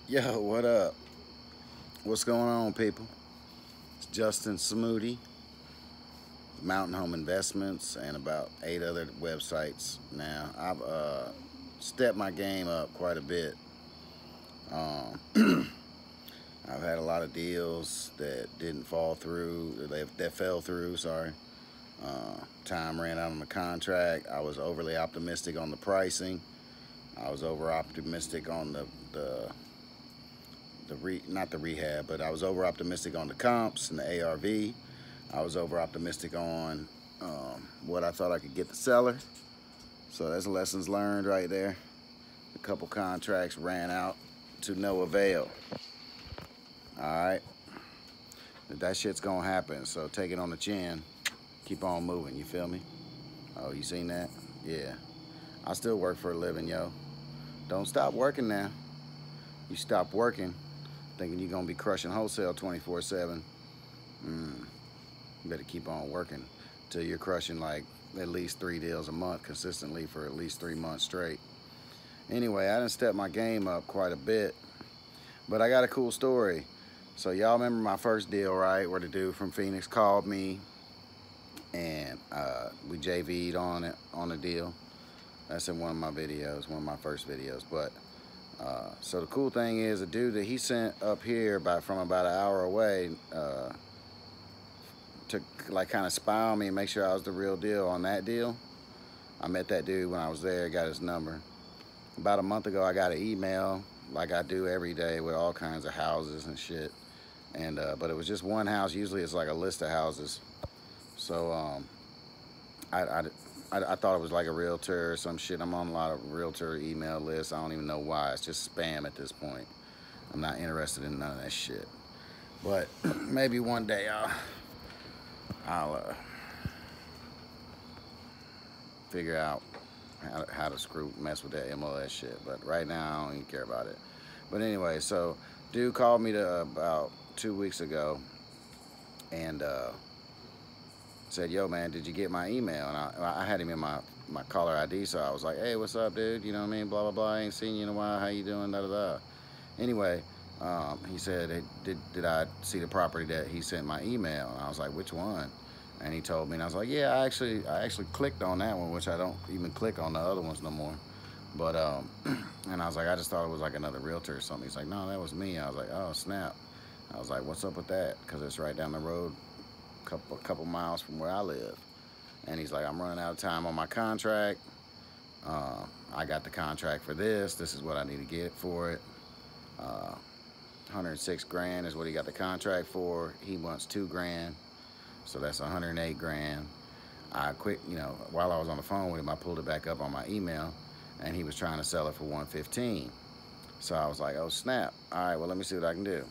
Yo, what up? What's going on, people? It's Justin Smoody, Mountain Home Investments, and about 8 other websites now. I've stepped my game up quite a bit. I've had a lot of deals that didn't fall through, that fell through, sorry. Time ran out on the contract. I was overly optimistic on the pricing. I was over optimistic on not the rehab, but I was over optimistic on the comps and the ARV. I was over optimistic on what I thought I could get the seller. So that's lessons learned right there. A couple contracts ran out to no avail. All right, that shit's gonna happen. So take it on the chin. Keep on moving. You feel me? Oh, you seen that? Yeah. I still work for a living, yo. Don't stop working now. You stop working, thinking you're gonna be crushing wholesale 24/7. You better keep on working till you're crushing like at least 3 deals a month consistently for at least 3 months straight. Anyway, I done stepped my game up quite a bit, but I got a cool story. So y'all remember my first deal, right? Where the dude from Phoenix called me and we JV'd on it, on the deal. That's in one of my videos, one of my first videos. But so the cool thing is, the dude that he sent up here from about an hour away to like kind of spy on me and make sure I was the real deal on that deal. I met that dude when I was there, got his number. About a month ago, I got an email like I do every day with all kinds of houses and shit. And but it was just one house. Usually it's like a list of houses. So I thought it was like a realtor or some shit. I'm on a lot of realtor email lists. I don't even know why. It's just spam at this point. I'm not interested in none of that shit. But maybe one day I'll figure out how to mess with that MLS shit. But right now I don't even care about it. But anyway, so dude called me about 2 weeks ago and said, yo man, did you get my email? And I had him in my caller ID, so I was like, hey, what's up, dude? You know what I mean? Blah, blah, blah. I ain't seen you in a while. How you doing? Da, da, da. Anyway, he said, hey, did I see the property that he sent my email? And I was like, which one? And he told me, and I was like, yeah, I actually clicked on that one, which I don't even click on the other ones no more. But, and I was like, I just thought it was like another realtor or something. He's like, no, that was me. I was like, oh, snap. I was like, what's up with that? Because it's right down the road, a couple miles from where I live. And he's like, I'm running out of time on my contract. I got the contract for this. This is what I need to get for it. 106 grand is what he got the contract for. He wants 2 grand. So that's 108 grand. I quit, while I was on the phone with him, I pulled it back up on my email and he was trying to sell it for 115. So I was like, oh snap. All right, well, let me see what I can do.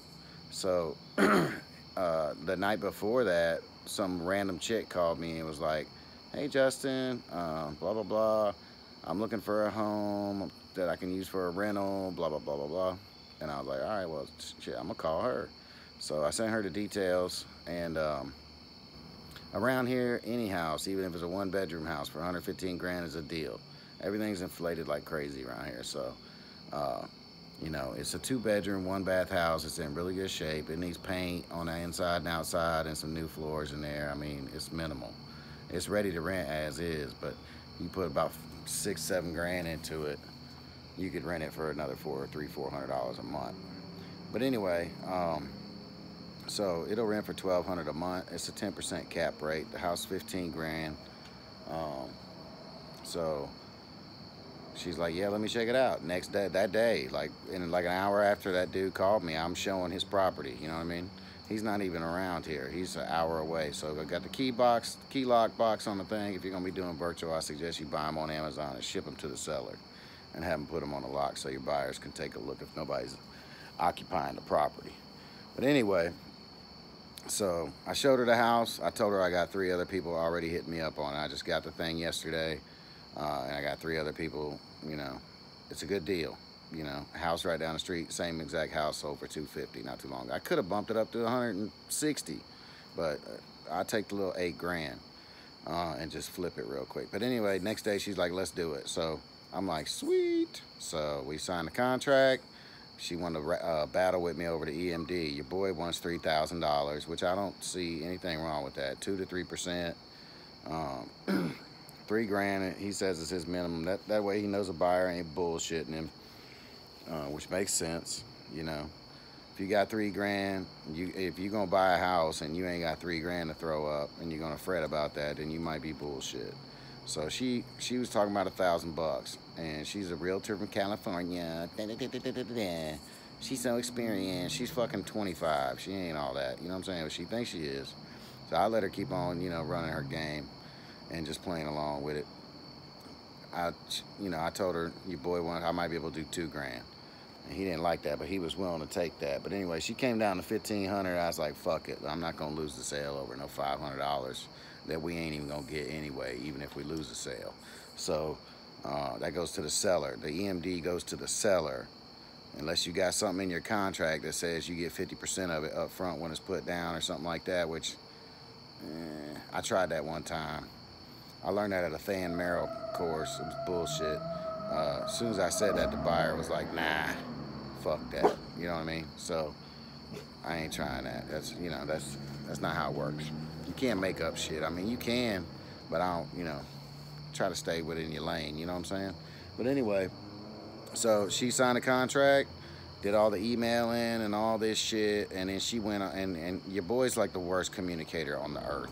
So the night before that, some random chick called me and was like, hey Justin, blah, blah, blah. I'm looking for a home that I can use for a rental, blah, blah, blah, blah, blah. And I was like, all right, well, shit, I'm gonna call her. So I sent her the details, and around here, any house, even if it's a 1-bedroom house for 115 grand is a deal. Everything's inflated like crazy around here. So, it's a 2-bedroom, 1-bath house. It's in really good shape. It needs paint on the inside and outside and some new floors in there. I mean, it's minimal. It's ready to rent as is, but you put about 6-7 grand into it, you could rent it for another $400 a month. But anyway, so it'll rent for $1,200 a month. It's a 10% cap rate. The house 15 grand. So she's like, yeah, let me check it out. Next day, that day, like in like an hour after that dude called me, I'm showing his property. You know what I mean? He's not even around here. He's an hour away. So I got the key lock box on the thing. If you're gonna be doing virtual, I suggest you buy them on Amazon and ship them to the seller, and have them put them on the lock so your buyers can take a look if nobody's occupying the property. But anyway, so I showed her the house. I told her I got 3 other people already hitting me up on it. I just got the thing yesterday, and I got 3 other people. It's a good deal. House right down the street, same exact house, sold for 250 not too long ago. I could have bumped it up to 160, but I take the little 8 grand and just flip it real quick. But anyway, next day she's like, let's do it. So I'm like, sweet. So we signed the contract. She wanted to battle with me over the EMD. Your boy wants $3,000, which I don't see anything wrong with that. 2 to 3%. 3 grand, he says is his minimum. That way he knows a buyer ain't bullshitting him, which makes sense, you know. If you got 3 grand, if you're gonna buy a house and you ain't got 3 grand to throw up and you're gonna fret about that, then you might be bullshit. So she was talking about $1,000, and she's a realtor from California. She's so experienced. She's fucking 25. She ain't all that. You know what I'm saying? But she thinks she is. So I let her keep on, you know, running her game and just playing along with it. I told her, your boy I might be able to do 2 grand. And he didn't like that, but he was willing to take that. But anyway, she came down to 1,500. I was like, fuck it. I'm not gonna lose the sale over no $500 that we ain't even gonna get anyway, even if we lose the sale. So that goes to the seller. The EMD goes to the seller, unless you got something in your contract that says you get 50% of it up front when it's put down or something like that, which I tried that one time. I learned that at a Than Merrill course. It was bullshit. As soon as I said that, the buyer was like, nah, fuck that. You know what I mean? So I ain't trying that. That's not how it works. You can't make up shit. I mean, you can, but I don't, try to stay within your lane. You know what I'm saying? But anyway, so she signed a contract, did all the emailing and all this shit, and then she went and your boy's like the worst communicator on the earth.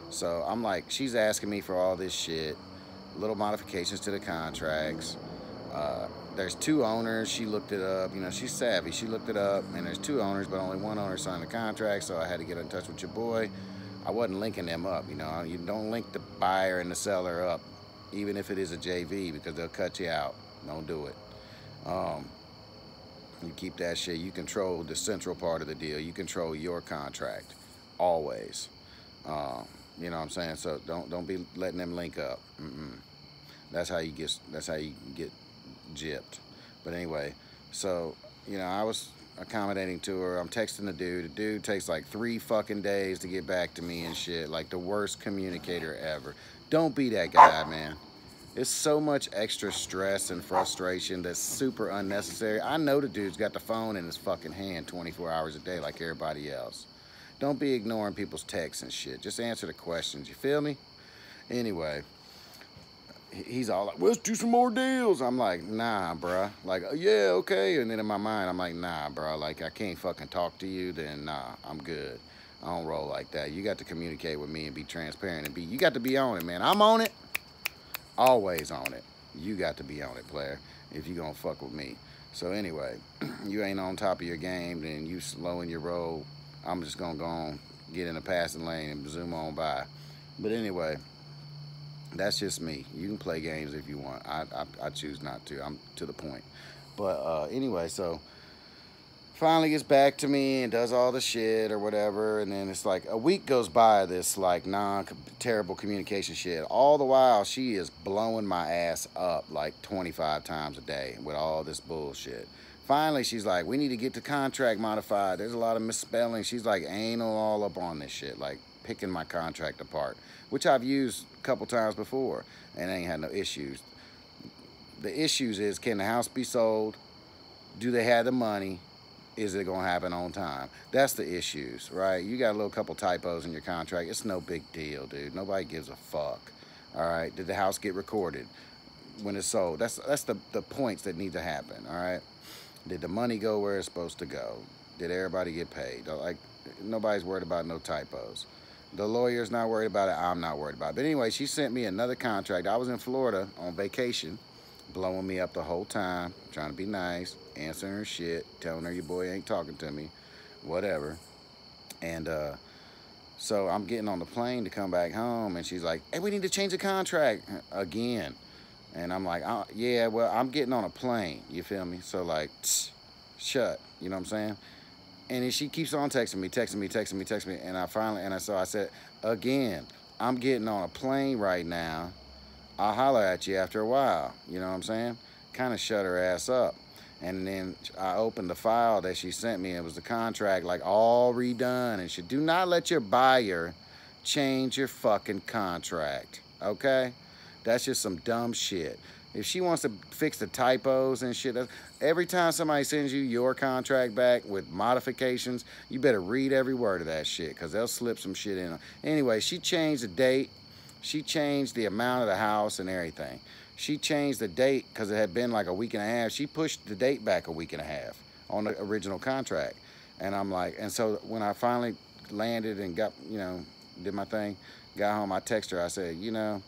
So I'm like, she's asking me for all this shit, little modifications to the contracts. There's 2 owners. She looked it up. She's savvy. She looked it up, and there's 2 owners, but only 1 owner signed the contract, so I had to get in touch with your boy. I wasn't linking them up. You don't link the buyer and the seller up, even if it is a JV, because they'll cut you out. Don't do it. You keep that shit. You control the central part of the deal. You control your contract, always. You know what I'm saying? So don't be letting them link up. That's how you get gypped. But anyway, so I was accommodating to her. I'm texting the dude. The dude takes like 3 fucking days to get back to me and shit. Like the worst communicator ever. Don't be that guy, man. It's so much extra stress and frustration that's super unnecessary. I know the dude's got the phone in his fucking hand 24 hours a day like everybody else. Don't be ignoring people's texts and shit. Just answer the questions. You feel me? Anyway, he's all like, let's do some more deals. I'm like, nah, bruh. Like, yeah, okay. And then in my mind, I'm like, nah, bruh. Like, I can't fucking talk to you. Then, nah, I'm good. I don't roll like that. You got to communicate with me and be transparent. And you got to be on it, man. I'm on it. Always on it. You got to be on it, player, if you gonna fuck with me. So anyway, you ain't on top of your game, then you slow in your roll. I'm just gonna go on, get in the passing lane and zoom on by. But anyway, that's just me. You can play games if you want. I choose not to. I'm to the point. But anyway, so finally gets back to me and does all the shit or whatever, and then it's like a week goes by of this like terrible communication shit. All the while she is blowing my ass up like 25 times a day with all this bullshit. Finally she's like, we need to get the contract modified. There's a lot of misspelling. She's like anal all up on this shit, like picking my contract apart, which I've used a couple times before and ain't had no issues. The issues is, can the house be sold? Do they have the money? Is it gonna happen on time? That's the issues, right? You got a little couple typos in your contract. It's no big deal, dude. Nobody gives a fuck. All right. Did the house get recorded when it's sold? That's the points that need to happen. All right. Did the money go where it's supposed to go? Did everybody get paid? Like, nobody's worried about no typos. The lawyer's not worried about it. I'm not worried about it. But anyway, she sent me another contract. I was in Florida on vacation, blowing me up the whole time, trying to be nice, answering her shit, telling her your boy ain't talking to me, whatever. And so I'm getting on the plane to come back home, and she's like, hey, we need to change the contract again. And I'm like, oh, yeah, well, I'm getting on a plane, you feel me? So like, shut, you know what I'm saying? And then she keeps on texting me, and I said, again, I'm getting on a plane right now. I'll holler at you after a while, you know what I'm saying? Kind of shut her ass up. And then I opened the file that she sent me, and it was the contract, like, all redone. And she, do not let your buyer change your fucking contract, okay? That's just some dumb shit. If she wants to fix the typos and shit, every time somebody sends you your contract back with modifications, you better read every word of that shit, because they'll slip some shit in. Anyway, she changed the date. She changed the amount of the house and everything. She changed the date because it had been like a week and a half. She pushed the date back a week and a half on the original contract. And I'm like, and so when I finally landed and got, you know, did my thing, got home, I texted her. I said, you know,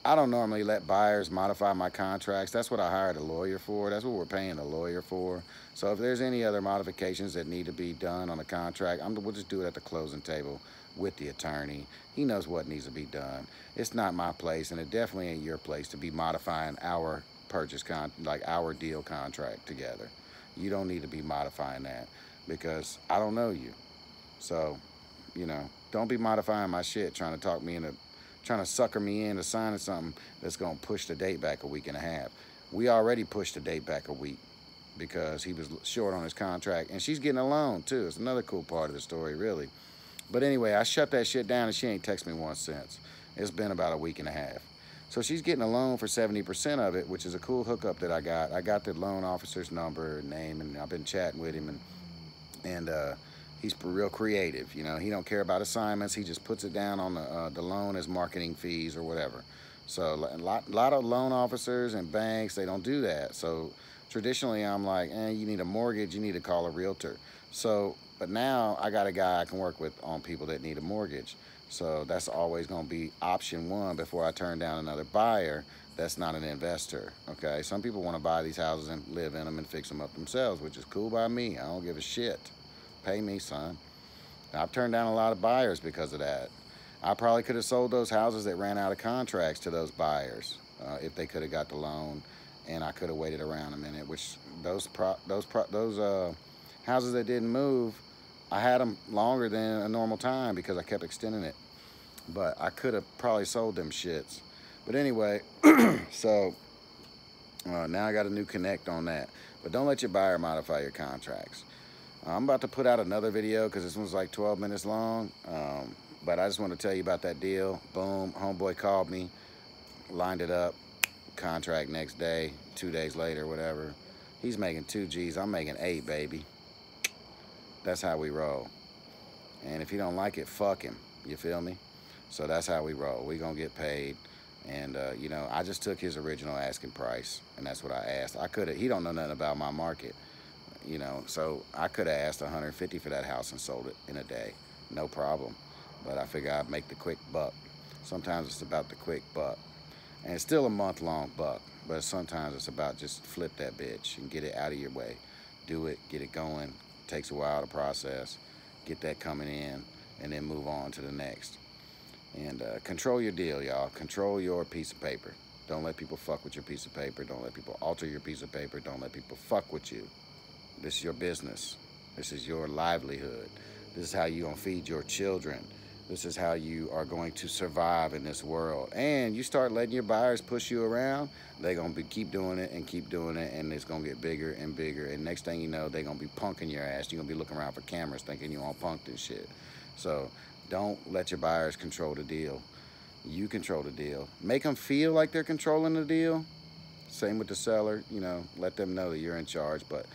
I don't normally let buyers modify my contracts. That's what I hired a lawyer for. That's what we're paying a lawyer for. So if there's any other modifications that need to be done on the contract, we'll just do it at the closing table with the attorney. He knows what needs to be done. It's not my place, and it definitely ain't your place to be modifying our like our deal contract together. You don't need to be modifying that, because I don't know you. So, you know, don't be modifying my shit, trying to sucker me into signing something that's gonna push the date back a week and a half. We already pushed the date back a week because he was short on his contract, and she's getting a loan too. It's another cool part of the story, really. But anyway, I shut that shit down, and she ain't texted me once since. It's been about a week and a half. So she's getting a loan for 70% of it, which is a cool hookup that I got. I got the loan officer's number, name, and I've been chatting with him, and he's real creative. You know, he don't care about assignments. He just puts it down on the loan as marketing fees or whatever. So a lot of loan officers and banks, they don't do that. So traditionally, I'm like, you need a mortgage, you need to call a realtor. So, but now I got a guy I can work with on people that need a mortgage. So that's always going to be option one before I turn down another buyer that's not an investor. Okay, some people want to buy these houses and live in them and fix them up themselves, which is cool by me. I don't give a shit. Pay me, son. I've turned down a lot of buyers because of that. I probably could have sold those houses that ran out of contracts to those buyers if they could have got the loan, and I could have waited around a minute. Which those houses that didn't move, I had them longer than a normal time because I kept extending it. But I could have probably sold them shits. But anyway, so now I got a new connect on that. But don't let your buyer modify your contracts. I'm about to put out another video because this one's like 12 minutes long. But I just want to tell you about that deal. Boom, homeboy called me, lined it up, contract next day, 2 days later, whatever. He's making 2 G's, I'm making 8, baby. That's how we roll. And if you don't like it, fuck him. You feel me? So that's how we roll. We gonna get paid. And you know, I just took his original asking price, and that's what I asked. He don't know nothing about my market, you know, so I could have asked 150 for that house and sold it in a day, no problem. But I figure I'd make the quick buck. Sometimes it's about the quick buck. And it's still a month-long buck, but sometimes it's about just flip that bitch and get it out of your way. Do it, get it going. Takes a while to process. Get that coming in, and then move on to the next. And control your deal, y'all. Control your piece of paper. Don't let people fuck with your piece of paper. Don't let people alter your piece of paper. Don't let people fuck with you. This is your business. This is your livelihood. This is how you're going to feed your children. This is how you are going to survive in this world. And you start letting your buyers push you around, they're going to keep doing it, and it's going to get bigger and bigger. And next thing you know, they're going to be punking your ass. You're going to be looking around for cameras thinking you all punked and shit. So don't let your buyers control the deal. You control the deal. Make them feel like they're controlling the deal. Same with the seller. You know, let them know that you're in charge, but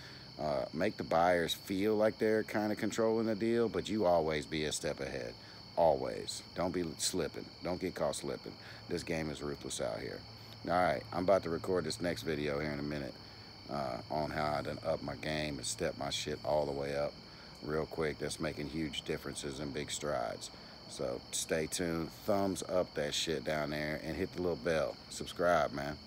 make the buyers feel like they're kind of controlling the deal, but you always be a step ahead. Always. Don't be slipping. Don't get caught slipping. This game is ruthless out here. All right, I'm about to record this next video here in a minute on how I done up my game and step my shit all the way up real quick. That's making huge differences and big strides. So stay tuned. Thumbs up that shit down there and hit the little bell. Subscribe, man.